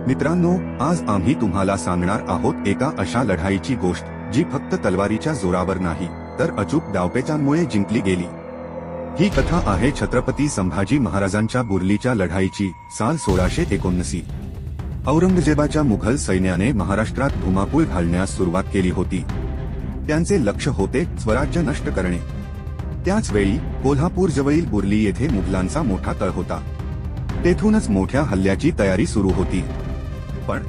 मित्रांनो, आज आम्ही तुम्हाला सांगणार आहोत एका अशा लढाईची गोष्ट जी फक्त तलवारीच्या जोरावर नाही तर अचूक डावपेचांमुळे जिंकली गेली। ही कथा आहे छत्रपती संभाजी महाराजांच्या बुर्लीच्या लढाईची, साल 1679। औरंगजेबाच्या मुघल सैन्याने महाराष्ट्रात धुमाकूळ घालण्यास सुरुवात केली होती। त्यांचे लक्ष्य होते स्वराज्य नष्ट करणे। त्याच वेळी कोल्हापूर जवळील बुर्ली येथे मुघलांचा मोठा तळ होता। तेथूनच मोठ्या हल्ल्याची तयारी सुरू होती। पण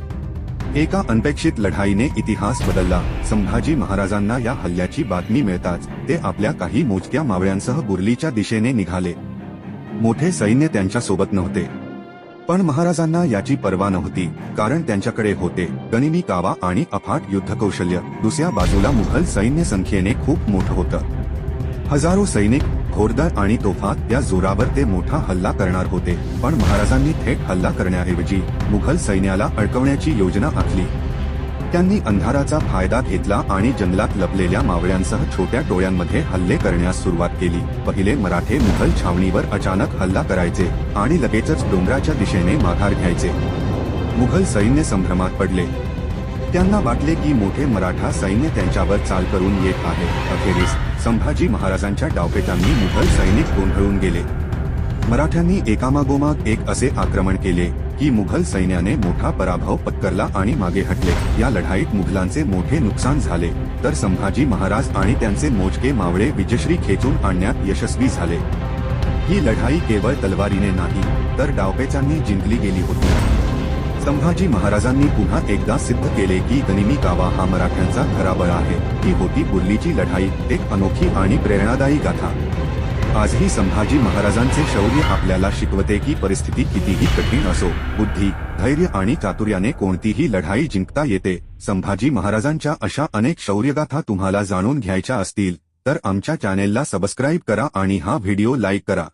एका अनपेक्षित लढाईने इतिहास बदलला। संभाजी महाराजांना या हल्ल्याची बातमी मिळताच ते आपल्या काही मोजक्या मावळ्यांसह बुर्लीच्या दिशेने निघाले। मोठे सैन्य त्यांच्या सोबत नव्हते, पण महाराजांना याची पर्वा नव्हती, कारण त्यांच्याकडे होते गनिमी कावा आणि अफाट युद्धकौशल्य। दुसऱ्या बाजूला मुघल सैन्य संख्येने खूप मोठं होतं। हजारो सैनिक, घोडदळ आणि तोफा या जोरावर ते मोठा हल्ला करणार होते। पण महाराजांनी थेट हल्ला करण्याऐवजी मुघल सैन्याला अडकवण्याची योजना आखली। त्यांनी अंधाराचा फायदा घेतला आणि जंगलात लपलेल्या मावळ्यांसह छोट्या टोळ्यांमध्ये हल्ले करण्यास सुरुवात केली। पहिले मराठे मुघल छावणीवर अचानक हल्ला करायचे आणि लगेचच डोंगराच्या दिशेने माघार घ्यायचे। मुघल सैन्य संभ्रमात पडले। त्यांना वाटले की मोठे मराठा सैन्य त्यांच्यावर चाल करून येत आहे। अखेरीस संभाजी महाराजांच्या डावपेचांनी मुघल सैनिक गोंधळून गेले। मराठ्यांनी एकामागोमाग एक असे आक्रमण केले की मुघल सैन्याने मोठा पराभव पत्करला आणि मागे हटले। या लढाईत मुघलांचे मोठे नुकसान झाले, तर संभाजी महाराज आणि त्यांचे मोजके मावळे विजयश्री खेचून आणण्यात यशस्वी झाले। ही लढाई केवळ तलवारीने नाही तर डावपेचांनी जिंकली गेली होती। संभाजी महाराजांनी पुन्हा एकदा सिद्ध केले की गनिमी कावा हा मराठ्यांचा खरा बळ आहे। ही होती बुर्लीची लढाई, एक अनोखी आणि प्रेरणादायी गाथा। आजही संभाजी महाराजांचे शौर्य आपल्याला शिकवते की परिस्थिती कितीही कठीण असो, बुद्धी, धैर्य आणि चातुर्याने कोणतीही लढाई जिंकता येते। संभाजी महाराजांच्या अशा अनेक शौर्यगाथा तुम्हाला जाणून घ्यायच्या असतील तर आमच्या चॅनेलला सबस्क्राईब करा आणि हा व्हिडिओ लाईक करा।